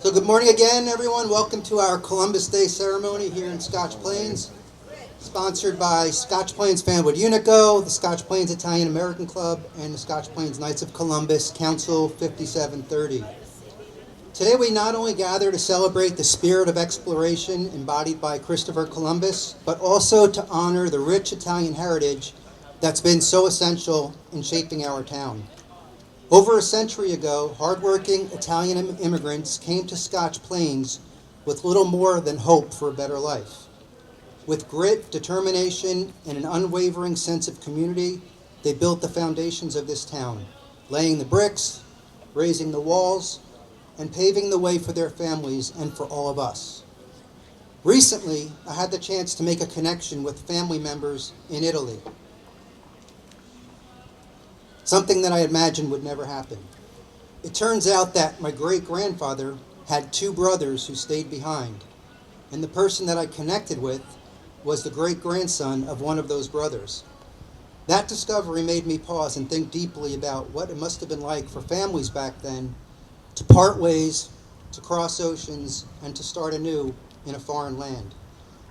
So good morning again, everyone. Welcome to our Columbus Day ceremony here in Scotch Plains, sponsored by Scotch Plains Fanwood Unico, the Scotch Plains Italian American Club, and the Scotch Plains Knights of Columbus, Council 5730. Today we not only gather to celebrate the spirit of exploration embodied by Christopher Columbus, but also to honor the rich Italian heritage that's been so essential in shaping our town. Over a century ago, hardworking Italian immigrants came to Scotch Plains with little more than hope for a better life. With grit, determination, and an unwavering sense of community, they built the foundations of this town, laying the bricks, raising the walls, and paving the way for their families and for all of us. Recently, I had the chance to make a connection with family members in Italy, something that I imagined would never happen. It turns out that my great-grandfather had two brothers who stayed behind, and the person that I connected with was the great-grandson of one of those brothers. That discovery made me pause and think deeply about what it must have been like for families back then to part ways, to cross oceans, and to start anew in a foreign land.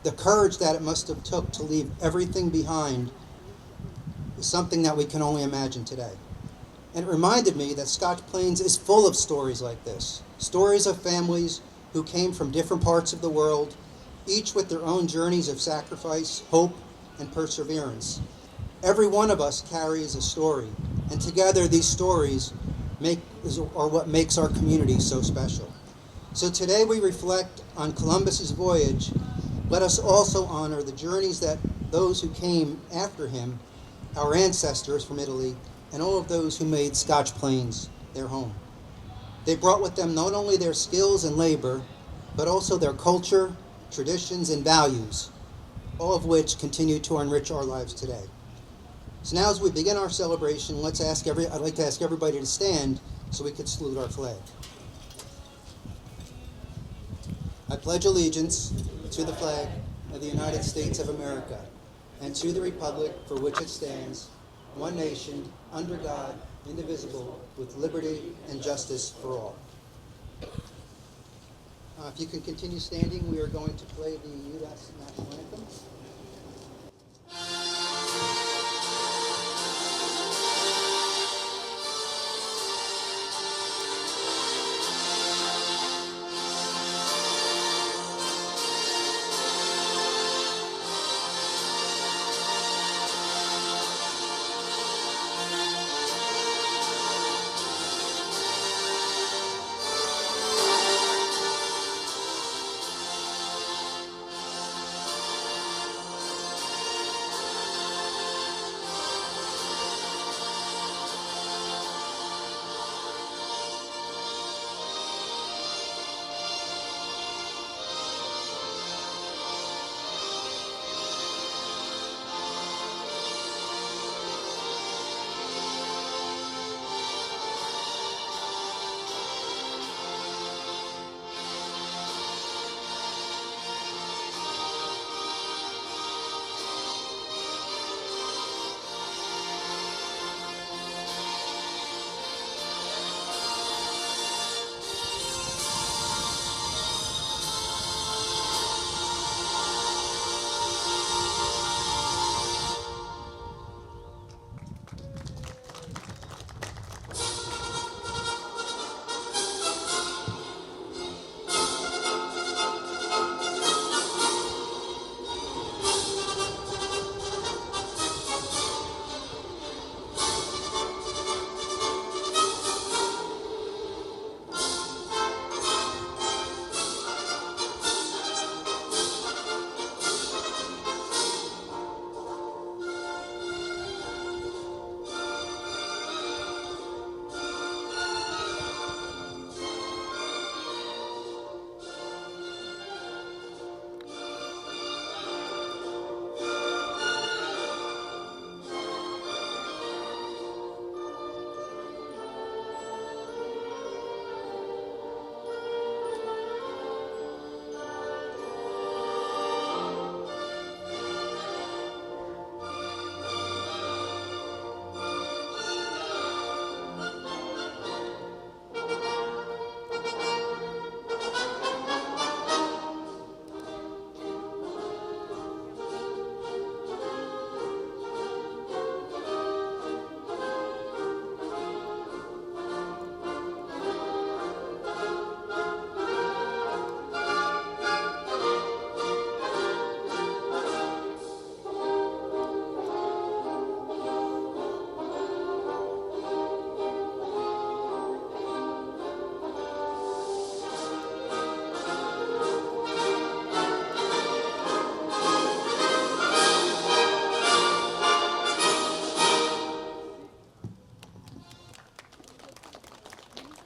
The courage that it must have took to leave everything behind is something that we can only imagine today. And it reminded me that Scotch Plains is full of stories like this. Stories of families who came from different parts of the world, each with their own journeys of sacrifice, hope, and perseverance. Every one of us carries a story, and together these stories are what makes our community so special. So today we reflect on Columbus's voyage. Let us also honor the journeys that those who came after him, our ancestors from Italy, and all of those who made Scotch Plains their home. They brought with them not only their skills and labor, but also their culture, traditions, and values, all of which continue to enrich our lives today. So now as we begin our celebration, I'd like to ask everybody to stand so we could salute our flag. I pledge allegiance to the flag of the United States of America and to the republic for which it stands, one nation, under God, indivisible, with liberty and justice for all. If you can continue standing, we are going to play the U.S. National Anthem.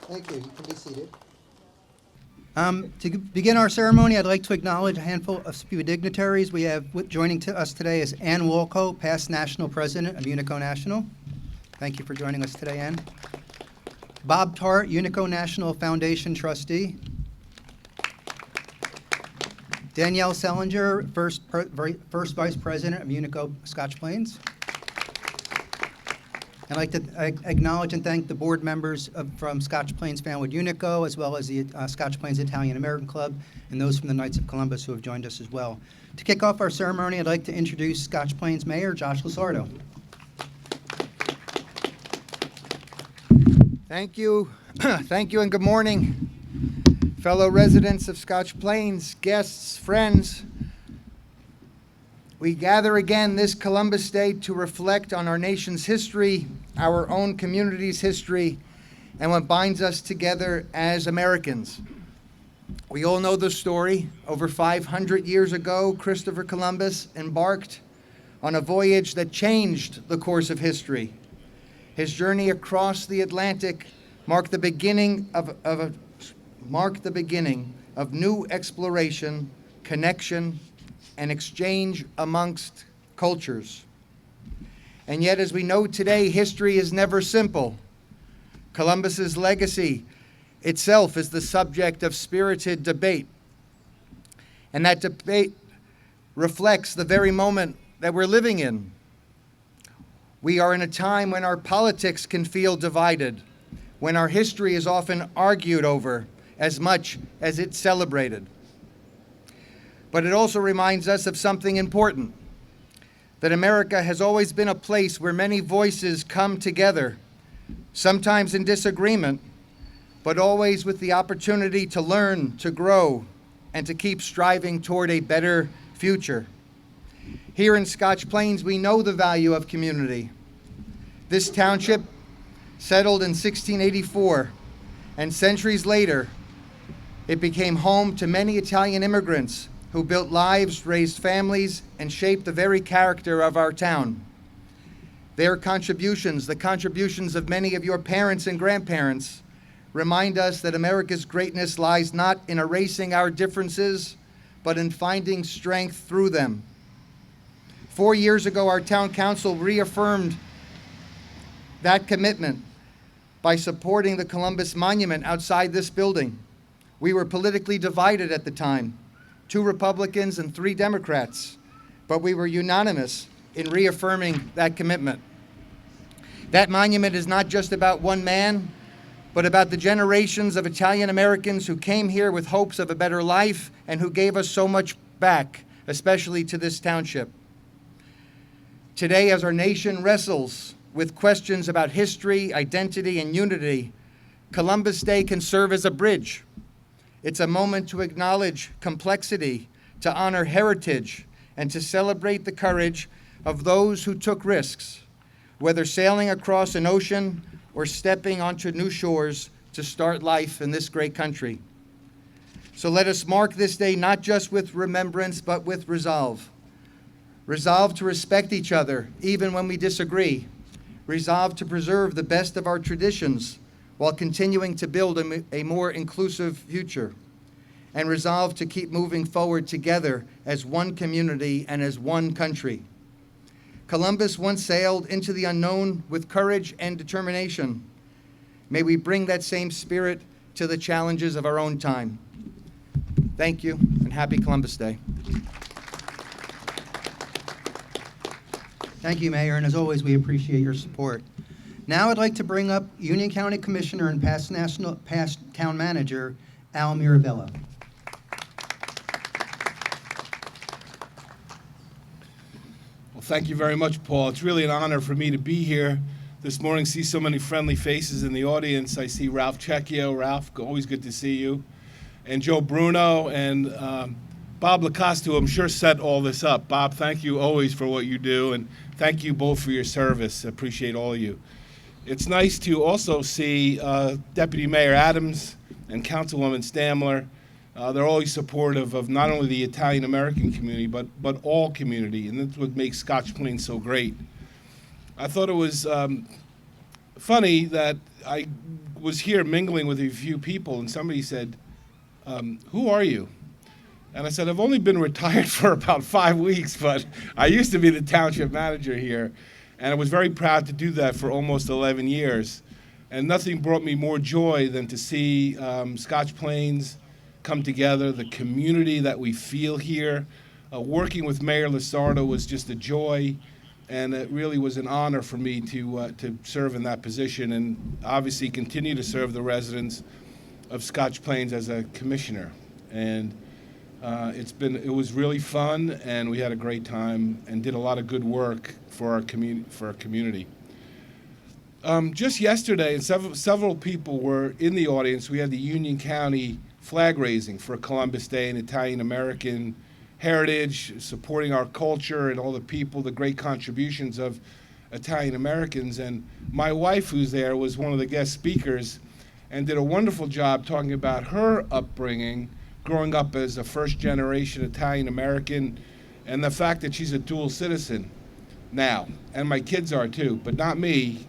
Thank you. You can be seated. To begin our ceremony, I'd like to acknowledge a handful of few dignitaries. We have joining us today is Ann Walco, past National President of Unico National. Thank you for joining us today, Ann. Bob Tart, Unico National Foundation Trustee. Danielle Sellinger, first Vice President of Unico Scotch Plains. I'd like to acknowledge and thank the board members from Scotch Plains Fanwood Unico, as well as the Scotch Plains Italian American Club, and those from the Knights of Columbus who have joined us as well. To kick off our ceremony, I'd like to introduce Scotch Plains Mayor Josh Lusardo. Thank you. Thank you and good morning, fellow residents of Scotch Plains, guests, friends. We gather again this Columbus Day to reflect on our nation's history, our own community's history, and what binds us together as Americans. We all know the story. Over 500 years ago, Christopher Columbus embarked on a voyage that changed the course of history. His journey across the Atlantic marked the beginning of new exploration, connection, and exchange amongst cultures. And yet, as we know today, history is never simple. Columbus's legacy itself is the subject of spirited debate. And that debate reflects the very moment that we're living in. We are in a time when our politics can feel divided, when our history is often argued over as much as it's celebrated. But it also reminds us of something important, that America has always been a place where many voices come together, sometimes in disagreement, but always with the opportunity to learn, to grow, and to keep striving toward a better future. Here in Scotch Plains, we know the value of community. This township settled in 1684, and centuries later, it became home to many Italian immigrants who built lives, raised families, and shaped the very character of our town. Their contributions, the contributions of many of your parents and grandparents, remind us that America's greatness lies not in erasing our differences, but in finding strength through them. 4 years ago, our town council reaffirmed that commitment by supporting the Columbus Monument outside this building. We were politically divided at the time, 2 Republicans and 3 Democrats, but we were unanimous in reaffirming that commitment. That monument is not just about one man, but about the generations of Italian Americans who came here with hopes of a better life and who gave us so much back, especially to this township. Today, as our nation wrestles with questions about history, identity, and unity, Columbus Day can serve as a bridge. It's a moment to acknowledge complexity, to honor heritage, and to celebrate the courage of those who took risks, whether sailing across an ocean or stepping onto new shores to start life in this great country. So let us mark this day not just with remembrance, but with resolve. Resolve to respect each other, even when we disagree. Resolve to preserve the best of our traditions while continuing to build a more inclusive future. And resolve to keep moving forward together as one community and as one country. Columbus once sailed into the unknown with courage and determination. May we bring that same spirit to the challenges of our own time. Thank you, and happy Columbus Day. Thank you, Mayor, and as always, we appreciate your support. Now I'd like to bring up Union County Commissioner and past Town Manager, Al Mirabella. Well, thank you very much, Paul. It's really an honor for me to be here this morning, see so many friendly faces in the audience. I see Ralph Cecchio. Ralph, always good to see you. And Joe Bruno and Bob Lacoste, who I'm sure set all this up. Bob, thank you always for what you do, and thank you both for your service. I appreciate all of you. It's nice to also see Deputy Mayor Adams and Councilwoman Stamler. They're always supportive of not only the Italian-American community, but all community, and that's what makes Scotch Plains so great. I thought it was funny that I was here mingling with a few people, and somebody said, who are you? And I said, I've only been retired for about 5 weeks, but I used to be the township manager here, and I was very proud to do that for almost 11 years. And nothing brought me more joy than to see Scotch Plains come together, the community that we feel here. Working with Mayor Losardo was just a joy, and it really was an honor for me to serve in that position and obviously continue to serve the residents of Scotch Plains as a commissioner. And it was really fun, and we had a great time and did a lot of good work for our community. Just yesterday, and several people were in the audience. We had the Union County flag raising for Columbus Day and Italian American heritage, supporting our culture and all the people, the great contributions of Italian Americans. And my wife, who's there, was one of the guest speakers and did a wonderful job talking about her upbringing, growing up as a first-generation Italian American, and the fact that she's a dual citizen now, and my kids are too, but not me.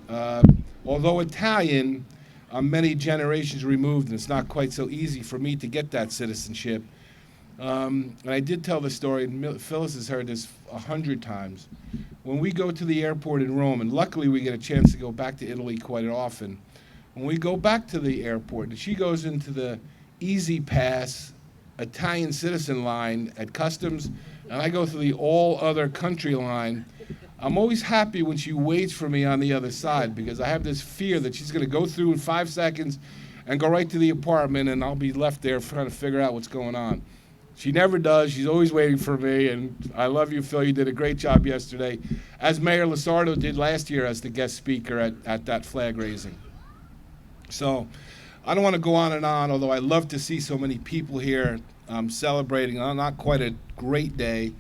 Although Italian, I'm many generations removed, and it's not quite so easy for me to get that citizenship. And I did tell the story, and Phyllis has heard this 100 times. When we go to the airport in Rome, and luckily we get a chance to go back to Italy quite often, when we go back to the airport, and she goes into the Easy Pass Italian citizen line at customs, and I go through the all other country line, I'm always happy when she waits for me on the other side, because I have this fear that she's going to go through in 5 seconds and go right to the apartment, and I'll be left there trying to figure out what's going on. She never does. She's always waiting for me, and I love you, Phil. You did a great job yesterday, as Mayor Losardo did last year as the guest speaker at that flag raising. So I don't want to go on and on, although I love to see so many people here celebrating. Not quite a great day,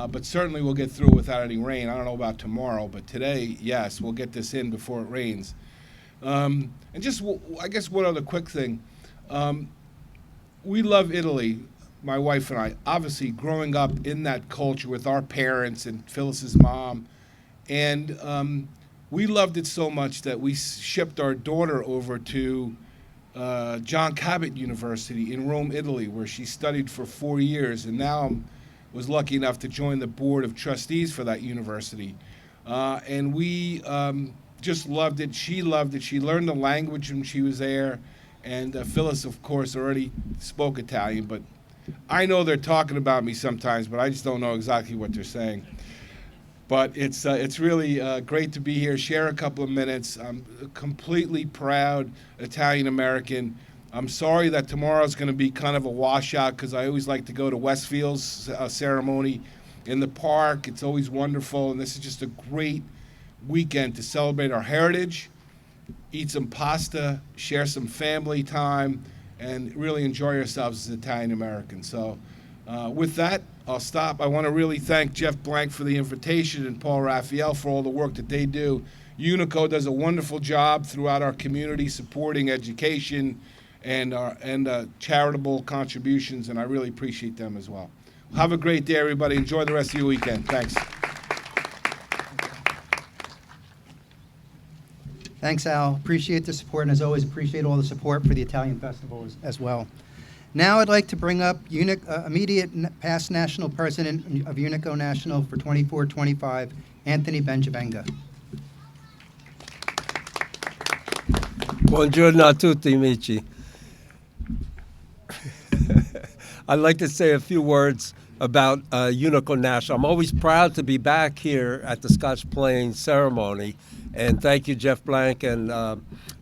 but certainly we'll get through without any rain. I don't know about tomorrow, but today, yes, we'll get this in before it rains. And just, I guess one other quick thing. We love Italy, my wife and I, obviously growing up in that culture with our parents and Phyllis's mom. And we loved it so much that we shipped our daughter over to John Cabot University in Rome, Italy, where she studied for 4 years, and now was lucky enough to join the board of trustees for that university. And we just loved it. She loved it. She learned the language when she was there. And Phyllis, of course, already spoke Italian, but I know they're talking about me sometimes, but I just don't know exactly what they're saying. But it's really great to be here, share a couple of minutes. I'm a completely proud Italian American. I'm sorry that tomorrow's going to be kind of a washout, because I always like to go to Westfield's ceremony in the park. It's always wonderful, and this is just a great weekend to celebrate our heritage, eat some pasta, share some family time, and really enjoy yourselves as Italian Americans. So with that, I'll stop. I want to really thank Jeff Blank for the invitation and Paul Raphael for all the work that they do. Unico does a wonderful job throughout our community supporting education and charitable contributions, and I really appreciate them as well. Have a great day, everybody. Enjoy the rest of your weekend. Thanks. Thanks, Al. Appreciate the support, and as always, appreciate all the support for the Italian Festival as well. Now I'd like to bring up immediate past national president of Unico National for 24-25, Anthony Benjavenga. Buongiorno a tutti, amici. I'd like to say a few words about Unico National. I'm always proud to be back here at the Scotch Plains ceremony, and thank you, Jeff Blank and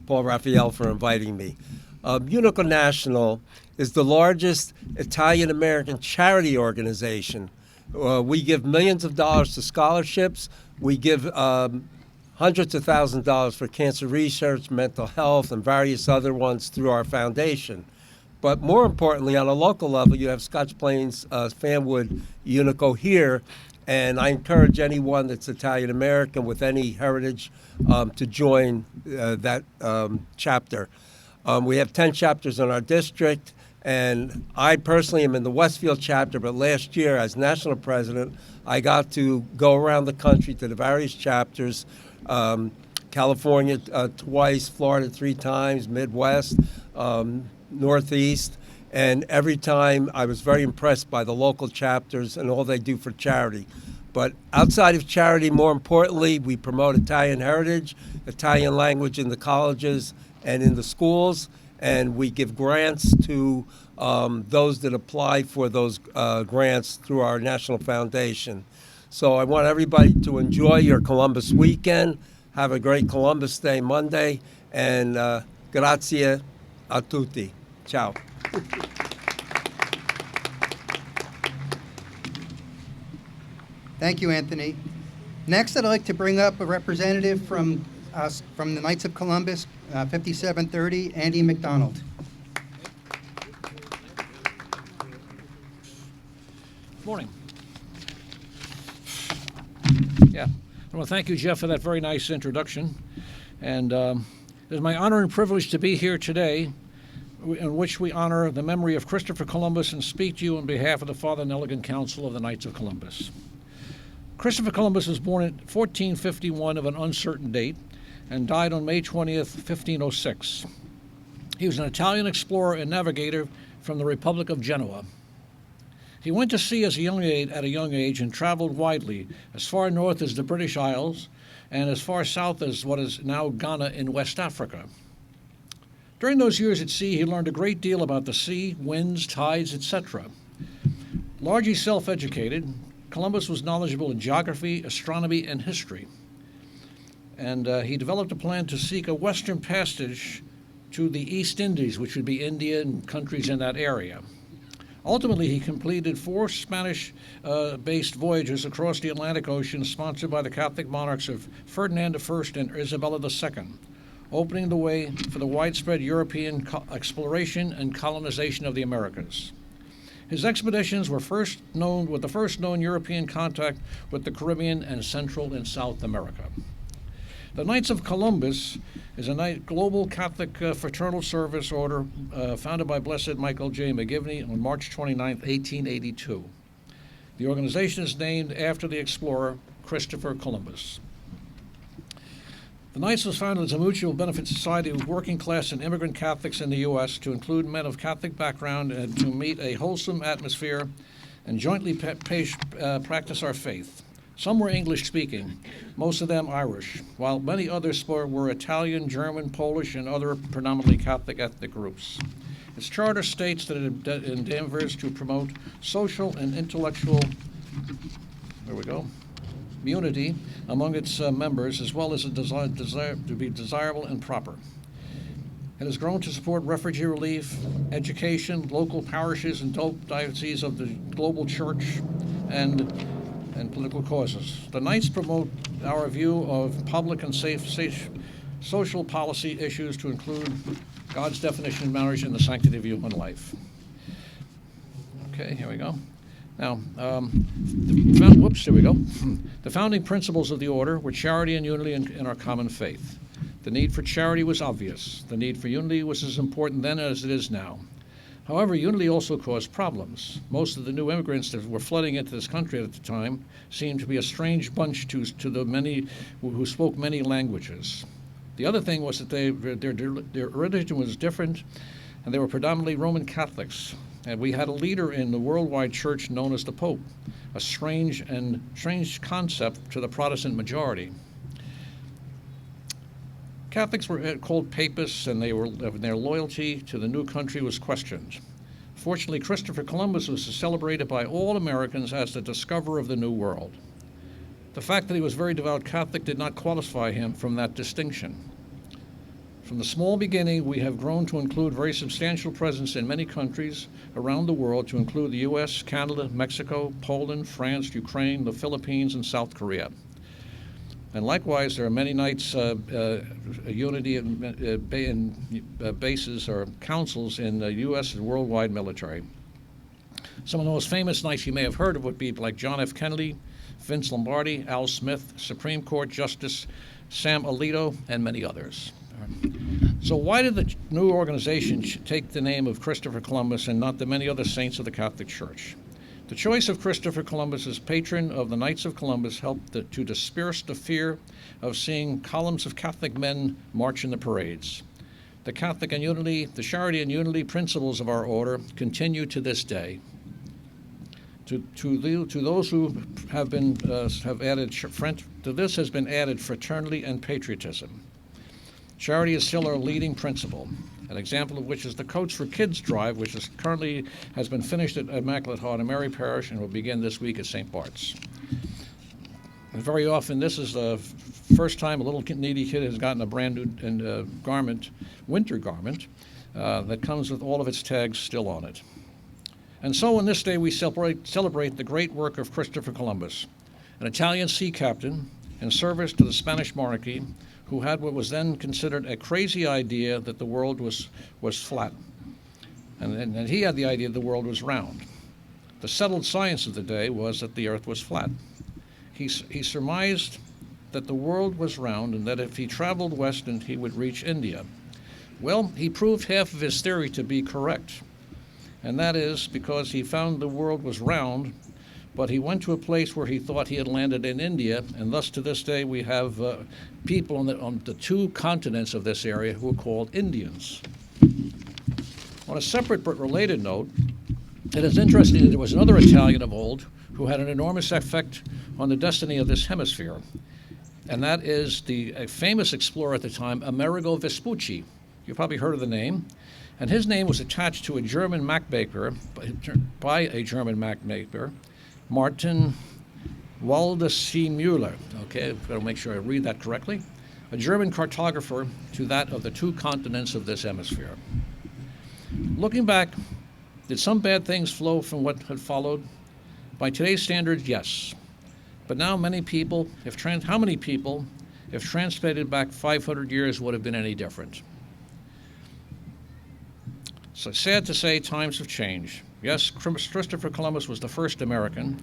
Paul Raphael, for inviting me. Unico National is the largest Italian-American charity organization. We give millions of dollars to scholarships. We give hundreds of thousands of dollars for cancer research, mental health, and various other ones through our foundation. But more importantly, on a local level, you have Scotch Plains Fanwood Unico here, and I encourage anyone that's Italian-American with any heritage to join that chapter. We have 10 chapters in our district, and I personally am in the Westfield chapter, but last year as national president, I got to go around the country to the various chapters California twice, Florida 3 times, Midwest, Northeast. And every time I was very impressed by the local chapters and all they do for charity. But outside of charity, more importantly, we promote Italian heritage, Italian language in the colleges and in the schools, and we give grants to those that apply for those grants through our national foundation. So I want everybody to enjoy your Columbus weekend. Have a great Columbus Day Monday, and grazie a tutti. Ciao. Thank you, Anthony. Next, I'd like to bring up a representative from the Knights of Columbus, 5730, Andy McDonald. Morning. Yeah, I want to thank you, Jeff, for that very nice introduction. And it is my honor and privilege to be here today, in which we honor the memory of Christopher Columbus and speak to you on behalf of the Father and Elegant Council of the Knights of Columbus. Christopher Columbus was born in 1451 of an uncertain date and died on May 20th, 1506. He was an Italian explorer and navigator from the Republic of Genoa. He went to sea at a young age and traveled widely, as far north as the British Isles and as far south as what is now Ghana in West Africa. During those years at sea, he learned a great deal about the sea, winds, tides, etc. Largely self-educated, Columbus was knowledgeable in geography, astronomy, and history. And he developed a plan to seek a western passage to the East Indies, which would be India and countries in that area. Ultimately, he completed 4 Spanish-based voyages across the Atlantic Ocean, sponsored by the Catholic monarchs of Ferdinand I and Isabella II, opening the way for the widespread European exploration and colonization of the Americas. His expeditions were the first known European contact with the Caribbean and Central and South America. The Knights of Columbus is a global Catholic fraternal service order founded by Blessed Michael J. McGivney on March 29, 1882. The organization is named after the explorer Christopher Columbus. The Knights was founded as a mutual benefit society of working class and immigrant Catholics in the U.S. to include men of Catholic background and to meet a wholesome atmosphere and jointly practice our faith. Some were English-speaking, most of them Irish, while many others were Italian, German, Polish, and other predominantly Catholic ethnic groups. Its charter states that it endeavors to promote social and intellectual unity among its members, as well as a desire to be desirable and proper. It has grown to support refugee relief, education, local parishes and dioceses of the global church, and political causes. The Knights promote our view of public and safe social policy issues to include God's definition of marriage and the sanctity of human life. Okay, here we go. Now, The founding principles of the order were charity and unity in our common faith. The need for charity was obvious. The need for unity was as important then as it is now. However, unity also caused problems. Most of the new immigrants that were flooding into this country at the time seemed to be a strange bunch to the many who spoke many languages. The other thing was that their religion was different, and they were predominantly Roman Catholics. And we had a leader in the worldwide church known as the Pope, a strange concept to the Protestant majority. Catholics were called papists, and their loyalty to the new country was questioned. Fortunately, Christopher Columbus was celebrated by all Americans as the discoverer of the New World. The fact that he was very devout Catholic did not qualify him from that distinction. From the small beginning, we have grown to include very substantial presence in many countries around the world, to include the U.S., Canada, Mexico, Poland, France, Ukraine, the Philippines, and South Korea. And likewise, there are many Knights unity bases or councils in the U.S. and worldwide military. Some of the most famous Knights you may have heard of would be like John F. Kennedy, Vince Lombardi, Al Smith, Supreme Court Justice Sam Alito, and many others. So why did the new organization take the name of Christopher Columbus and not the many other saints of the Catholic Church? The choice of Christopher Columbus as patron of the Knights of Columbus helped to disperse the fear of seeing columns of Catholic men march in the parades. The Catholic and unity, the charity and unity principles of our order continue to this day. To those who have added to this has been added fraternity and patriotism. Charity is still our leading principle, an example of which is the Coats for Kids drive, which currently has been finished at Immaculate Heart of Mary Parish and will begin this week at St. Bart's. And very often, this is the first time a little needy kid has gotten a brand new winter garment, that comes with all of its tags still on it. And so on this day, we celebrate the great work of Christopher Columbus, an Italian sea captain in service to the Spanish monarchy, who had what was then considered a crazy idea that the world was flat. And he had the idea the world was round. The settled science of the day was that the earth was flat. He surmised that the world was round and that if he traveled west, he would reach India. Well, he proved half of his theory to be correct. And that is because he found the world was round, but he went to a place where he thought he had landed in India, and thus to this day we have people on the two continents of this area who are called Indians. On a separate but related note, it is interesting that there was another Italian of old who had an enormous effect on the destiny of this hemisphere, and that is the famous explorer at the time, Amerigo Vespucci. You've probably heard of the name. And his name was attached to a German map maker, by a German map maker, Martin Waldseemüller. Okay, I've got to make sure I read that correctly. A German cartographer to that of the two continents of this hemisphere. Looking back, did some bad things flow from what had followed? By today's standards, yes. But now how many people, if translated back 500 years, would have been any different? So sad to say, times have changed. Yes, Christopher Columbus was the first American,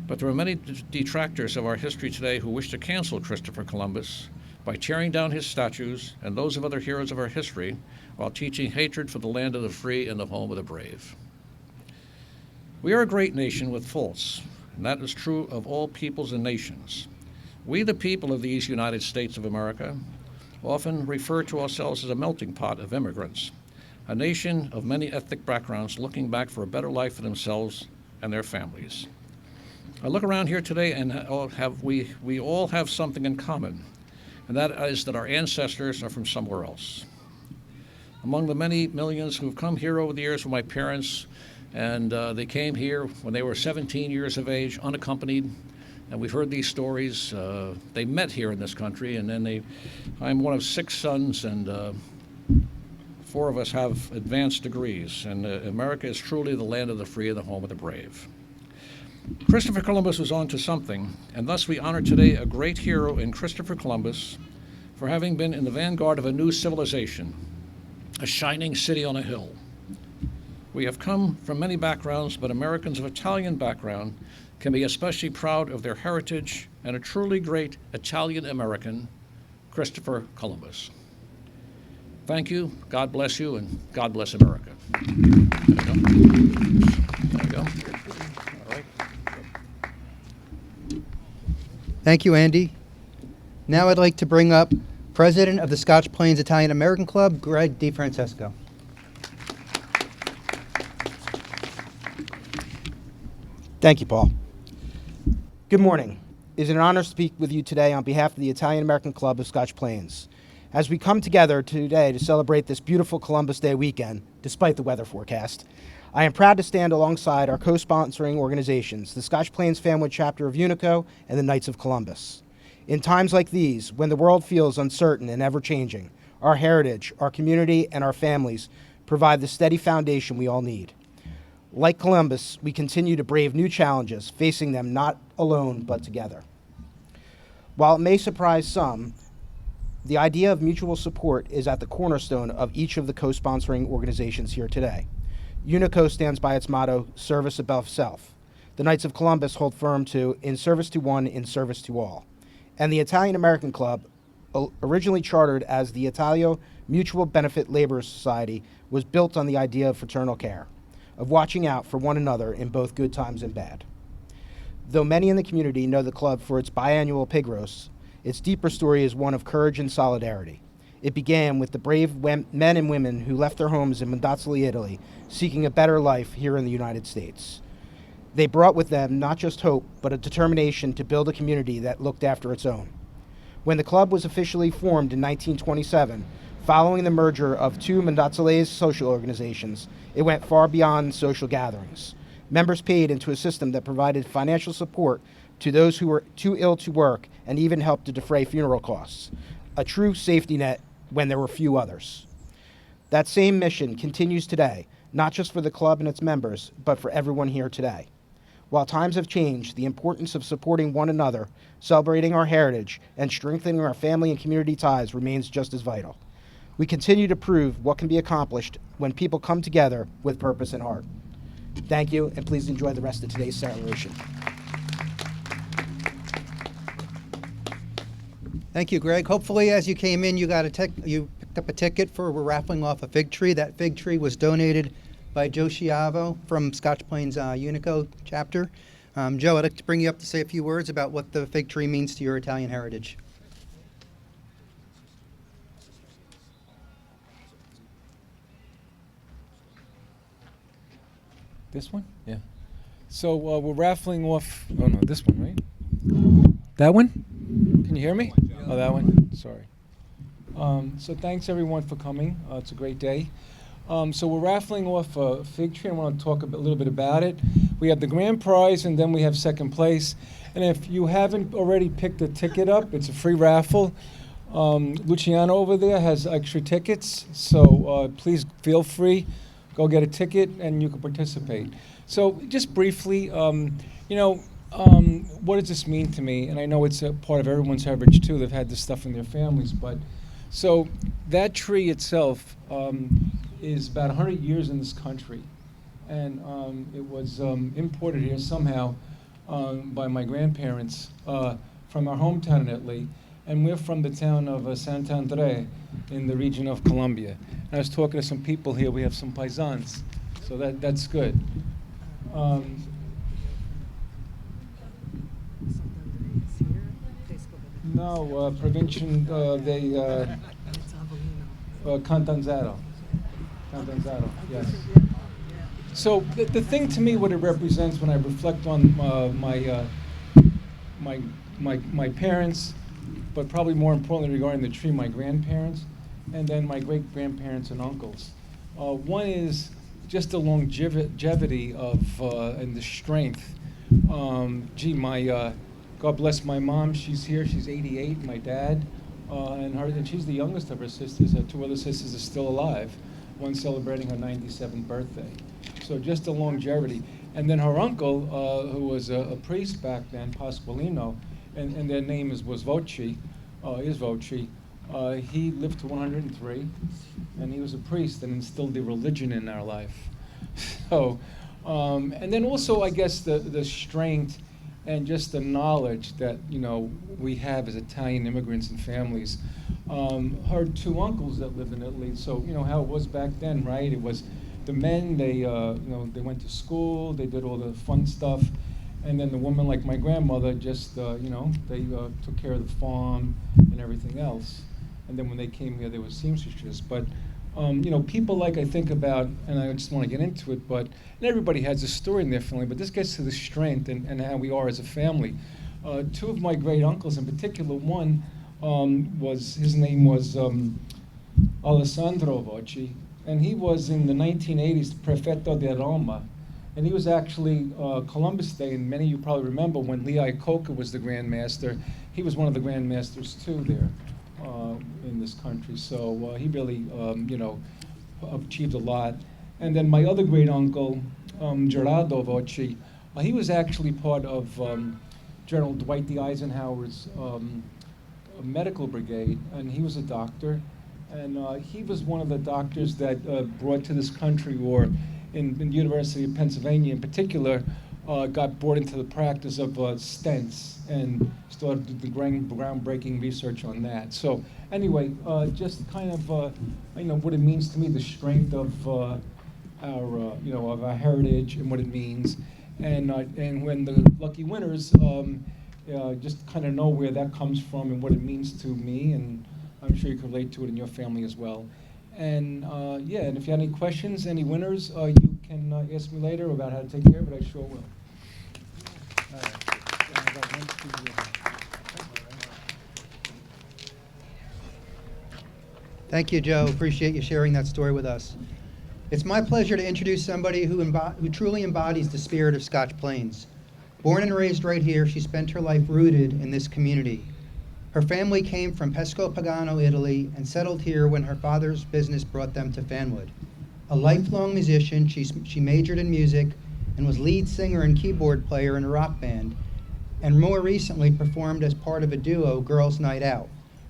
but there are many detractors of our history today who wish to cancel Christopher Columbus by tearing down his statues and those of other heroes of our history while teaching hatred for the land of the free and the home of the brave. We are a great nation with faults, and that is true of all peoples and nations. We, the people of these United States of America, often refer to ourselves as a melting pot of immigrants, a nation of many ethnic backgrounds looking back for a better life for themselves and their families. I look around here today and we all have something in common, and that is that our ancestors are from somewhere else. Among the many millions who have come here over the years with my parents, and they came here when they were 17 years of age, unaccompanied, and we've heard these stories. They met here in this country, and then I'm one of 6 sons, and 4 of us have advanced degrees, and America is truly the land of the free and the home of the brave. Christopher Columbus was on to something, and thus we honor today a great hero in Christopher Columbus for having been in the vanguard of a new civilization, a shining city on a hill. We have come from many backgrounds, but Americans of Italian background can be especially proud of their heritage and a truly great Italian American, Christopher Columbus. Thank you, God bless you, and God bless America. There you go. There you go. All right. Thank you, Andy. Now I'd like to bring up President of the Scotch Plains Italian American Club, Greg DeFrancesco. Thank you, Paul. Good morning. It is an honor to speak with you today on behalf of the Italian American Club of Scotch Plains. As we come together today to celebrate this beautiful Columbus Day weekend, despite the weather forecast, I am proud to stand alongside our co-sponsoring organizations, the Scotch Plains Family Chapter of Unico and the Knights of Columbus. In times like these, when the world feels uncertain and ever-changing, our heritage, our community, and our families provide the steady foundation we all need. Like Columbus, we continue to brave new challenges, facing them not alone but together. While it may surprise some, the idea of mutual support is at the cornerstone of each of the co-sponsoring organizations here today. Unico stands by its motto, service above self. The Knights of Columbus hold firm to in service to one, in service to all. And the Italian American Club, originally chartered as the Italio Mutual Benefit Laborers Society, was built on the idea of fraternal care. of watching out for one another in both good times and bad. Though many in the community know the club for its biannual pig roasts, its deeper story is one of courage and solidarity. It began with the brave men and women who left their homes in Mondazzoli, Italy, seeking a better life here in the United States. They brought with them not just hope, but a determination to build a community that looked after its own. When the club was officially formed in 1927, following the merger of two Mondazzoli's social organizations, it went far beyond social gatherings. Members paid into a system that provided financial support to those who were too ill to work and even helped to defray funeral costs, a true safety net when there were few others. That same mission continues today, not just for the club and its members, but for everyone here today. While times have changed, the importance of supporting one another, celebrating our heritage, and strengthening our family and community ties remains just as vital. We continue to prove what can be accomplished when people come together with purpose and heart. Thank you, and please enjoy the rest of today's celebration. Thank you, Greg. Hopefully, as you came in, you picked up a ticket for we're raffling off a fig tree. That fig tree was donated by Joe Schiavo from Scotch Plains Unico chapter. Joe, I'd like to bring you up to say a few words about what the fig tree means to your Italian heritage. This one? Yeah. So we're raffling off. Oh no, this one, right? That one? Can you hear me? Oh, that one. Sorry. So thanks everyone for coming. It's a great day. So we're raffling off a fig tree. I want to talk a little bit about it. We have the grand prize, and then we have second place. And if you haven't already picked a ticket up, it's a free raffle. Luciano over there has extra tickets, so please feel free. Go get a ticket, and you can participate. So just briefly, what does this mean to me? And I know it's a part of everyone's heritage, too. They've had this stuff in their families. But so that tree itself is about 100 years in this country. And it was imported here somehow by my grandparents from our hometown in Italy. And we're from the town of Sant'Andrea in the region of Colombia. And I was talking to some people here. We have some paisans, so that's good. No, Provincial Catanzaro. Catanzaro, yes. So the thing to me, what it represents when I reflect on my parents, but probably more importantly regarding the tree, my grandparents, and then my great-grandparents and uncles. One is just the longevity of and the strength. God bless my mom. She's here. She's 88. My dad, and she's the youngest of her sisters. Her two other sisters are still alive. One celebrating her 97th birthday. So just the longevity. And then her uncle, who was a priest back then, Pasqualino, and their name was Voci, is Voci. He lived to 103, and he was a priest and instilled the religion in our life. So, and then also, I guess, the strength and just the knowledge that, we have as Italian immigrants and families. Her two uncles that lived in Italy, so, how it was back then, right? It was the men, they went to school, they did all the fun stuff. And then the woman, like my grandmother, just, they took care of the farm and everything else. And then when they came here, they were seamstresses. But, people like I think about, and I just want to get into it, but and everybody has a story in their family, but this gets to the strength and how we are as a family. Two of my great uncles in particular, one his name was Alessandro Voci, and he was in the 1980s Prefetto di Roma. And he was actually Columbus Day, and many of you probably remember when Lee Iacocca was the Grand Master. He was one of the Grand Masters too there in this country. So he really, achieved a lot. And then my other great uncle, Gerardo Voci, he was actually part of General Dwight D. Eisenhower's medical brigade, and he was a doctor. And he was one of the doctors that brought to this country, or in the University of Pennsylvania in particular, got brought into the practice of stents and started the groundbreaking research on that. So anyway, just kind of, what it means to me, the strength of of our heritage and what it means. And when the lucky winners just kind of know where that comes from and what it means to me, and I'm sure you can relate to it in your family as well. And and if you have any questions, any winners, you can ask me later about how to take care of it. I sure will. All right. Thank you, Joe. Appreciate you sharing that story with us. It's my pleasure to introduce somebody who truly embodies the spirit of Scotch Plains. Born and raised right here, she spent her life rooted in this community. Her family came from Pesco Pagano, Italy, and settled here when her father's business brought them to Fanwood. A lifelong musician, she majored in music and was lead singer and keyboard player in a rock band, and more recently performed as part of a duo, Girls' Night Out,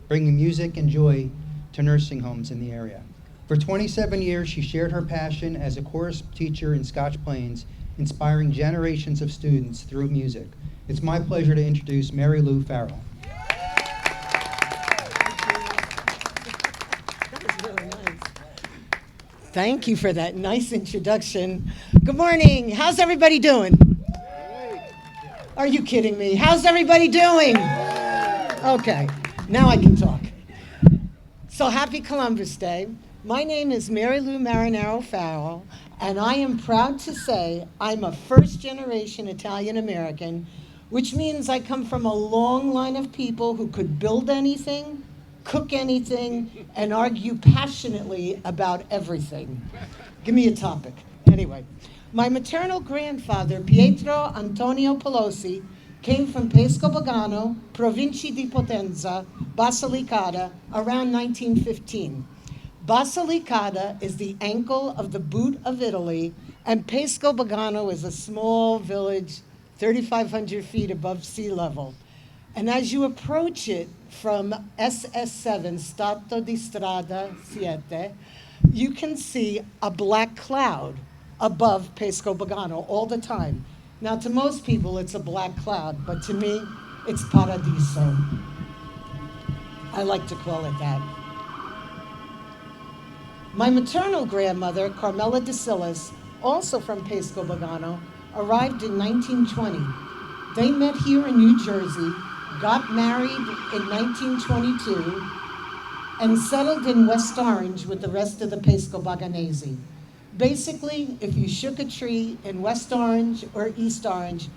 bringing music and joy to nursing homes in the area. For 27 years, she shared her passion as a chorus teacher in Scotch Plains, inspiring generations of students through music. It's my pleasure to introduce Mary Lou Farrell. Thank you for that nice introduction. Good morning. How's everybody doing? Are you kidding me? How's everybody doing? Okay, now I can talk. So happy Columbus Day. My name is Mary Lou Marinaro Farrell, and I am proud to say I'm a first-generation Italian-American, which means I come from a long line of people who could build anything, cook anything, and argue passionately about everything. Give me a topic. Anyway, my maternal grandfather, Pietro Antonio Pelosi, came from Pesco Pagano, Provinci di Potenza, Basilicata, around 1915. Basilicata is the ankle of the boot of Italy, and Pesco Pagano is a small village 3,500 feet above sea level. And as you approach it from SS7, Stato di Strada Siete, you can see a black cloud above Pesco Pagano all the time. Now, to most people, it's a black cloud, but to me, it's paradiso. I like to call it that. My maternal grandmother, Carmela de Silas, also from Pesco Pagano, arrived in 1920. They met here in New Jersey, got married in 1922, and settled in West Orange with the rest of the Pesco Paganese. Basically, if you shook a tree in West Orange or East Orange,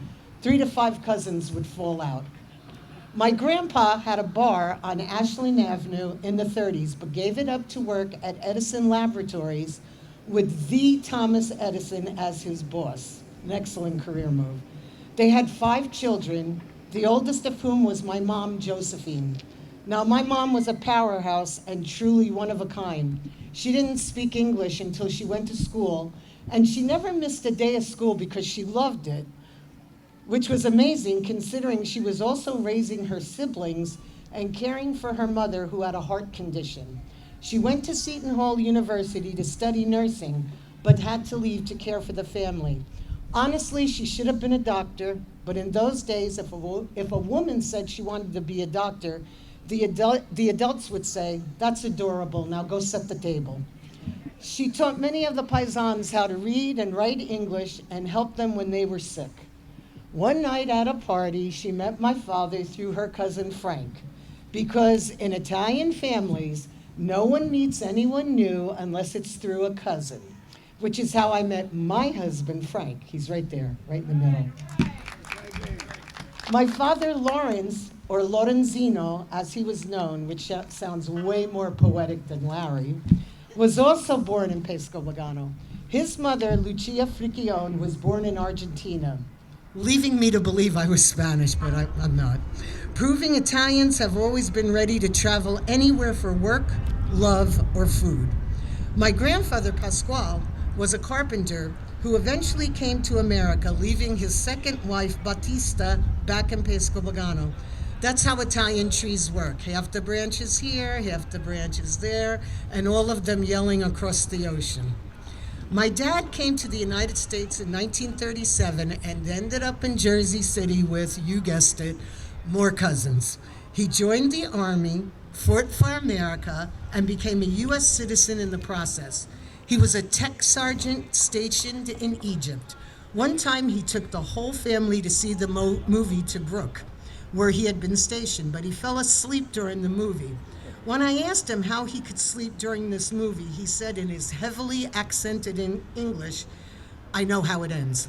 3 to 5 cousins would fall out. My grandpa had a bar on Ashland Avenue in the 30s, but gave it up to work at Edison Laboratories with the Thomas Edison as his boss. An excellent career move. They had 5 children, the oldest of whom was my mom, Josephine. Now, my mom was a powerhouse and truly one of a kind. She didn't speak English until she went to school, and she never missed a day of school because she loved it, which was amazing considering she was also raising her siblings and caring for her mother who had a heart condition. She went to Seton Hall University to study nursing, but had to leave to care for the family. Honestly, she should have been a doctor, but in those days, if a woman said she wanted to be a doctor, the adults would say, "That's adorable, now go set the table." She taught many of the paisans how to read and write English and helped them when they were sick. One night at a party, she met my father through her cousin Frank, because in Italian families, no one meets anyone new unless it's through a cousin, which is how I met my husband, Frank. He's right there, right in the middle. My father, Lawrence, or Lorenzino, as he was known, which sounds way more poetic than Larry, was also born in Pesco Pagano. His mother, Lucia Friccione, was born in Argentina, leaving me to believe I was Spanish, but I'm not. Proving Italians have always been ready to travel anywhere for work, love, or food. My grandfather, Pasquale, was a carpenter who eventually came to America, leaving his second wife, Battista, back in Pesco Pagano. That's how Italian trees work. Half the branches here, half the branches there, and all of them yelling across the ocean. My dad came to the United States in 1937 and ended up in Jersey City with, you guessed it, more cousins. He joined the Army, fought for America, and became a U.S. citizen in the process. He was a tech sergeant stationed in Egypt. One time he took the whole family to see the movie Tobruk, where he had been stationed, but he fell asleep during the movie. When I asked him how he could sleep during this movie, he said in his heavily accented English, "I know how it ends."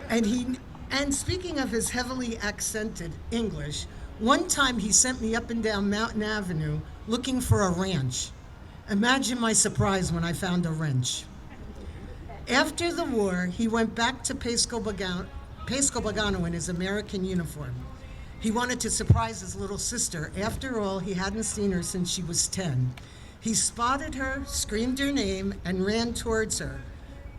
And speaking of his heavily accented English, one time he sent me up and down Mountain Avenue looking for a ranch. Imagine my surprise when I found a wrench. After the war, he went back to Pesco Pagano in his American uniform. He wanted to surprise his little sister. After all, he hadn't seen her since she was 10. He spotted her, screamed her name, and ran towards her.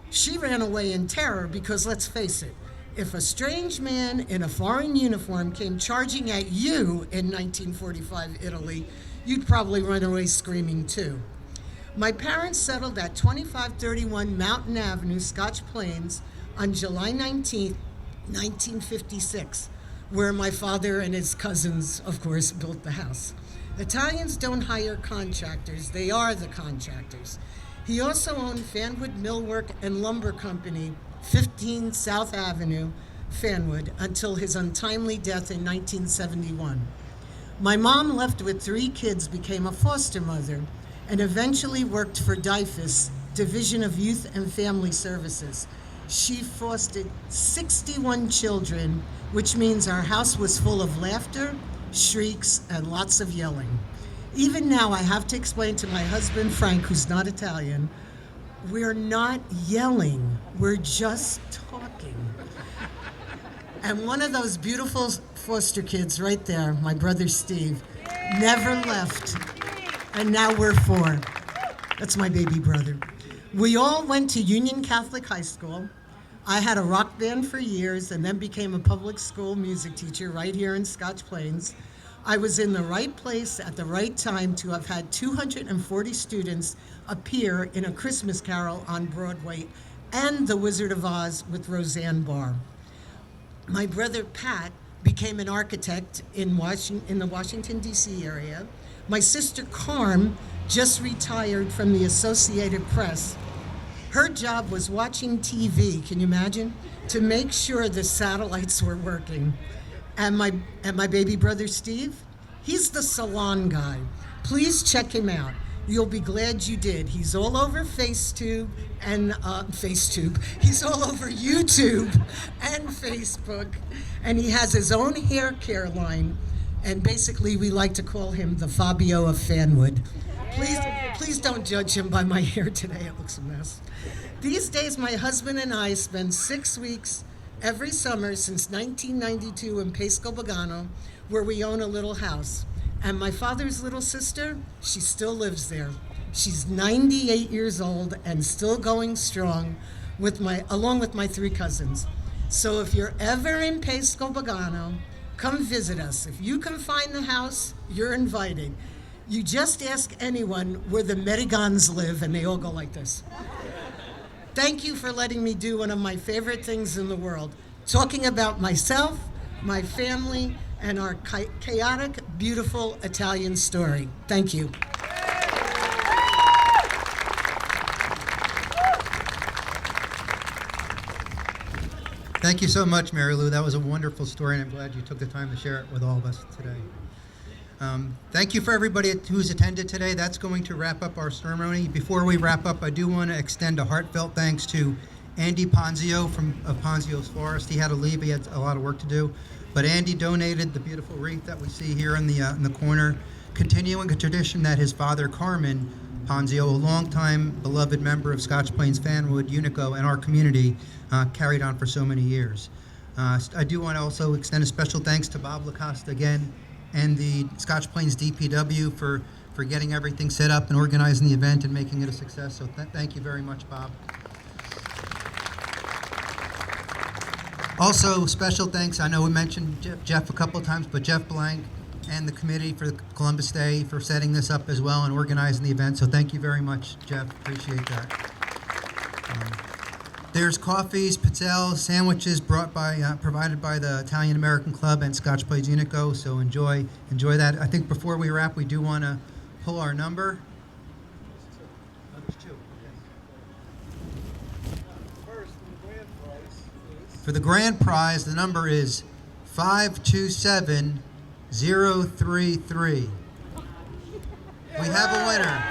She ran away in terror because, let's face it, if a strange man in a foreign uniform came charging at you in 1945 Italy, you'd probably run away screaming too. My parents settled at 2531 Mountain Avenue, Scotch Plains, on July 19, 1956, where my father and his cousins, of course, built the house. Italians don't hire contractors, they are the contractors. He also owned Fanwood Millwork and Lumber Company, 15 South Avenue, Fanwood, until his untimely death in 1971. My mom left with 3 kids, became a foster mother, and eventually worked for DIFAS, Division of Youth and Family Services. She fostered 61 children, which means our house was full of laughter, shrieks, and lots of yelling. Even now, I have to explain to my husband, Frank, who's not Italian, we're not yelling, we're just talking. And one of those beautiful foster kids right there, my brother Steve, never left. And now we're 4. That's my baby brother. We all went to Union Catholic High School. I had a rock band for years and then became a public school music teacher right here in Scotch Plains. I was in the right place at the right time to have had 240 students appear in A Christmas Carol on Broadway and The Wizard of Oz with Roseanne Barr. My brother Pat became an architect in the Washington, D.C. area. My sister Carm just retired from the Associated Press. Her job was watching TV, can you imagine? To make sure the satellites were working. And my baby brother Steve, he's the salon guy. Please check him out. You'll be glad you did. He's all over Facetube and Facetube. He's all over YouTube and Facebook, and he has his own hair care line. And basically, we like to call him the Fabio of Fanwood. Please don't judge him by my hair today. It looks a mess. These days, my husband and I spend 6 weeks every summer since 1992 in Pesco Pagano, where we own a little house. And my father's little sister, she still lives there. She's 98 years old and still going strong along with my 3 cousins. So if you're ever in Pesco Pagano, come visit us. If you can find the house, you're invited. You just ask anyone where the Medigans live, and they all go like this. Thank you for letting me do one of my favorite things in the world, talking about myself, my family, and our chaotic, beautiful Italian story. Thank you. Thank you so much, Mary Lou. That was a wonderful story, and I'm glad you took the time to share it with all of us today. Thank you for everybody who's attended today. That's going to wrap up our ceremony. Before we wrap up, I do want to extend a heartfelt thanks to Andy Ponzio of Ponzio's Florist. He had to leave. He had a lot of work to do. But Andy donated the beautiful wreath that we see here in the corner, continuing a tradition that his father, Carmen Ponzio, a longtime beloved member of Scotch Plains Fanwood, Unico, and our community, carried on for so many years. I do want to also extend a special thanks to Bob Lacosta again and the Scotch Plains DPW for getting everything set up and organizing the event and making it a success. So thank you very much, Bob. Also, special thanks, I know we mentioned Jeff a couple of times, but Jeff Blank and the committee for Columbus Day for setting this up as well and organizing the event. So thank you very much, Jeff. Appreciate that. There's coffees, pizzelles, sandwiches provided by the Italian American Club and Scotch Plains Unico. So enjoy that. I think before we wrap, we do want to pull our number. For the grand prize, the number is 527033. We have a winner.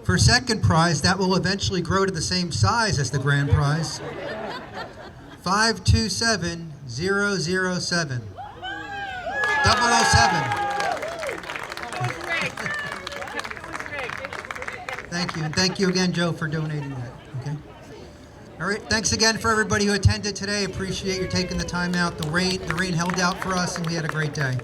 For second prize, that will eventually grow to the same size as the grand prize. 527007. 007. Thank you, and thank you again, Joe, for donating that. Okay. All right. Thanks again for everybody who attended today. Appreciate you taking the time out. The rain held out for us, and we had a great day.